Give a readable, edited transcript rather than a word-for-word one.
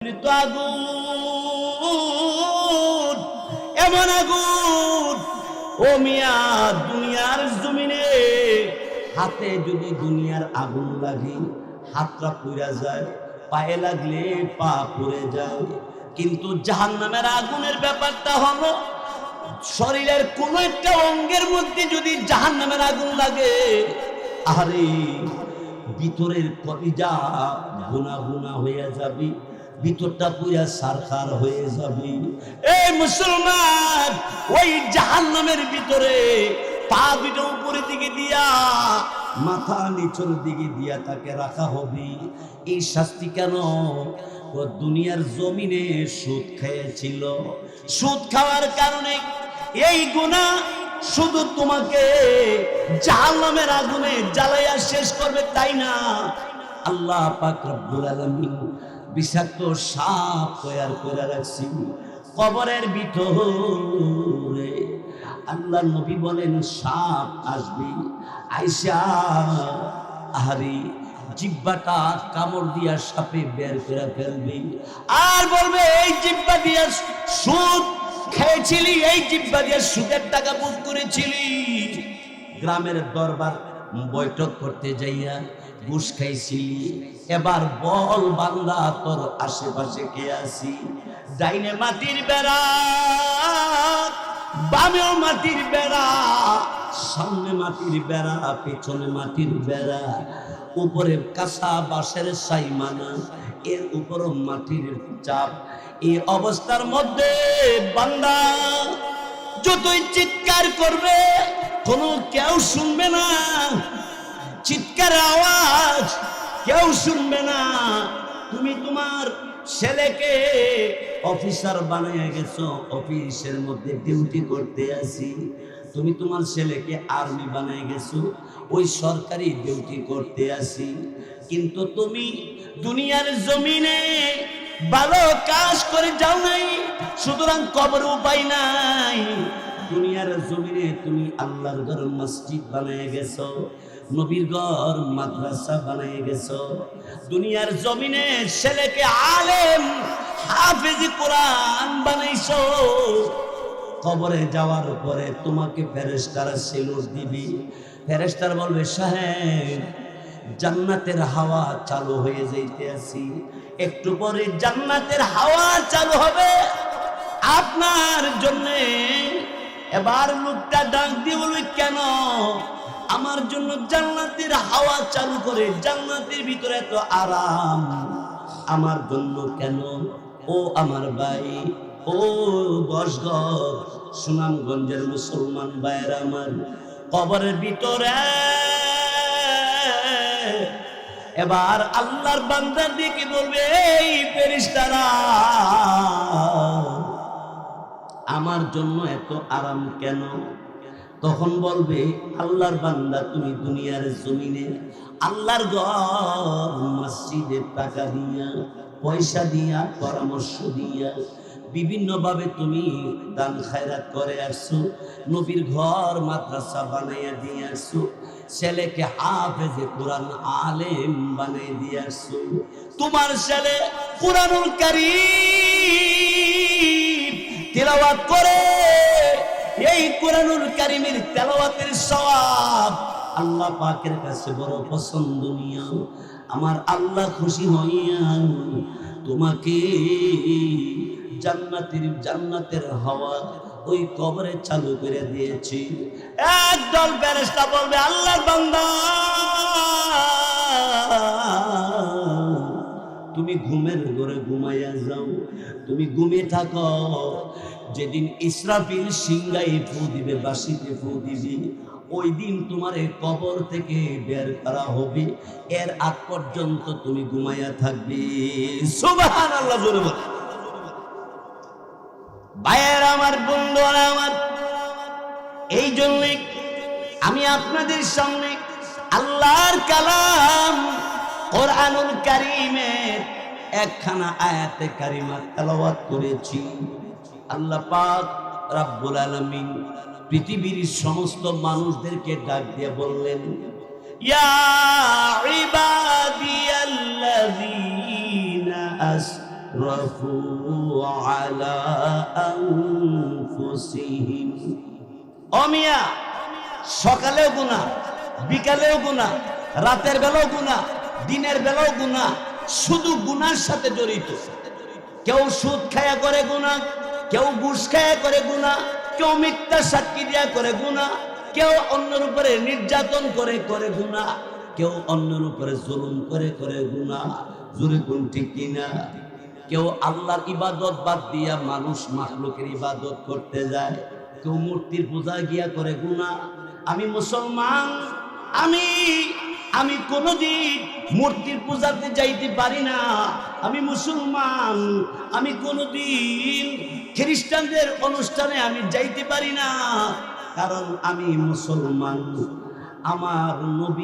আগুন, এমন আগুন ও মিয়া, দুনিয়ার জমিনে হাতে যদি দুনিয়ার আগুন লাগে হাতটা পুড়ে যায়, পায়ে লাগলে পা পুড়ে যায়। কিন্তু জাহান্নামের আগুনের ব্যাপারটা হলো শরীরের কোন একটা অঙ্গের মধ্যে যদি জাহান্নামের আগুন লাগে, আরে ভিতরের কলিজা গুনা গুনা হয়ে যাবে, ভিতরটা পুরা সারখার হয়ে যাবে। এই মুসলমান, ওই জাহান্নামের ভিতরে পা দুটো উপরের দিকে দিয়া মাথা নিচের দিকে দিয়া তাকে রাখা হবে। এই শাস্তি কেন? ও দুনিয়ার জমিনে সুদ খেয়েছিল, সুদ খাওয়ার কারণে এই গুনাহ শুধু তোমাকে জাহান্নামের আগুনে জ্বালাইয়া শেষ করবে তাই না, আল্লাহ পাক রব্বুল আলামিন বিষাক্ত সাপ তৈরি করে রাখছি কবরের ভিতরে। আল্লাহ নবী বলেন সাপ আসবে, আয়েশা আহারি জিহ্বাটা কামড় দিয়া সাপে বের করে ফেলবে আর বলবে এই জিহ্বা দিয়া সুদ খেয়েছিলি, এই জিহ্বা দিয়ে সুদের টাকা বুক করেছিলি। গ্রামের দরবার বৈঠক করতে যাইয়া ঘুষ খাইছিলি, এবার বল বান্দা তোর আশেপাশে কে আছি। ডাইনে মাটির বেড়া, বামেও মাটির বেড়া, সামনে মাটির বেড়া, পেছনে মাটির বেড়া, উপরে কাঁচা বাঁশের সাইমানা, এর উপরও মাটির চাপ। এই অবস্থার মধ্যে বান্দা যতই চিৎকার করবে কোনো কেউ শুনবে না, চিৎকারের আওয়াজ কেউ শুনবে না। তুমি তোমার ছেলেকে অফিসার বানিয়ে গেছো, অফিসের মধ্যে ডিউটি করতে আসি। তুমি তোমার ছেলেকে আর্মি বানিয়ে গেছো, ওই সরকারি ডিউটি করতে আসি। কিন্তু তুমি দুনিয়ার জমিনে ভালো কাজ করে যাও নাই, সুতরাং কবর উপায় নাই। দুনিয়ার জমিনে তুমি আল্লাহর ঘর মসজিদ বানিয়ে গেছো, নবীর ঘর মাদ্রাসা বানিয়ে গেছো। দুনিয়ার জমিনে ছেলেকে আলেম হাফেজ কোরআন বানাইছো। কবরে যাওয়ার পরে তোমাকে ফেরেশতারা সেলুট দিবি, ফেরেশতারা বলবে সাহেব জান্নাতের হাওয়া চালু হয়ে যাইতে আছি, একটু পরে জান্নাতের হাওয়া চালু হবে আপনার জন্য। এবার লোকটা ডাক দিয়ে বলবে কেন আমার জন্য জান্নাতের হাওয়া চালু করে, জান্নাতের ভিতরে এত আরাম, আমার জন্য কেন? ও আমার ভাই, ও বসগর সুনামগঞ্জের মুসলমান ভাইয়ের আমার, কবরের ভিতরে এবার আল্লাহর বান্দার দিকে বলবে এই ফেরেশতারা আমার জন্য এত আরাম কেন? তখন বলবে আল্লাহর বান্দা তুমি দুনিয়ার জমিনে আল্লাহর ঘর মসজিদের টাকা দিয়া, পয়সা দিয়া, পরামর্শ দিয়া বিভিন্ন ভাবে তুমি দান খায়রাত করে আসছো, নবীর ঘর মাদ্রাসা বানাইয়া দিয়ে আসছো, ছেলেকে হাফেজে কোরআন আলেম বানিয়ে দিয়ে আসছো। তোমার ছেলে কোরআনুল কারীম তিলাওয়াত করে, এই কোরআনুল কারীমের তেলাওয়াতের সওয়াব আল্লাহ পাকের কাছে বড় পছন্দনীয়। আমার আল্লাহ খুশি হইয়া তোমাকে জান্নাতের হাওয়া ওই কবরে চালু করে দিয়েছি। একদল ফেরেশতা বলবে আল্লাহর বান্দা তুমি ঘুমের ঘরে ঘুমাইয়া যাও, তুমি ঘুমিয়ে থাকো। যেদিন ইসরাফিল সিংহায় ফু দিবে, বাঁশিতে ফু দিবে, ওই দিন তোমার এই কবর থেকে বের করা হবে, এর আগ পর্যন্ত তুমি ঘুমাইয়া থাকবে। সুবহানাল্লাহ জোরে বল। ভাইয়ের আমার, বন্ধুরা আমার, এই জন্যই আমি আপনাদের সামনে আল্লাহর কালাম কোরআনুল কারীমের একখানা আয়াতে কারিমা তেলাওয়াত করেছি। আল্লাহ পাক রব্বুল আলামিন পৃথিবীর সমস্ত মানুষদেরকে ডাক দিয়ে বললেন ইয়া ইবাদিয়াল্লাযীনা أسرفوا على أنفسهم অমিয়া সকালেও গুনাহ বিকালেও গুনাহ রাতের বেলাও গুনাহ দিনের বেলাও গুনাহ শুধু গুনার সাথে জড়িত কেউ সুদ খায়া করে গুনাহ কেউ ঘুষ খায়া করে গুনাহ কেউ মিথ্যা সাক্ষী দিয়া করে গুনাহ কেউ অন্যের উপরে নির্যাতন করে করে গুনাহ কেউ অন্যের উপরে জুলুম করে করে গুনাহ জোরে কোন ঠিক কিনা কেউ আল্লাহর ইবাদত বাদ দিয়া মানুষ মাখলুকের ইবাদত করতে যায় কেউ মূর্তির পূজা গিয়া করে গুনাহ আমি মুসলমান আমি কোনদিন মূর্তির পূজাতে যাইতে পারি না আমি মুসলমান আমি কোনদিন খ্রিস্টানদের অনুষ্ঠানে আমি যাইতে পারি না কারণ আমি মুসলমান আমার নবী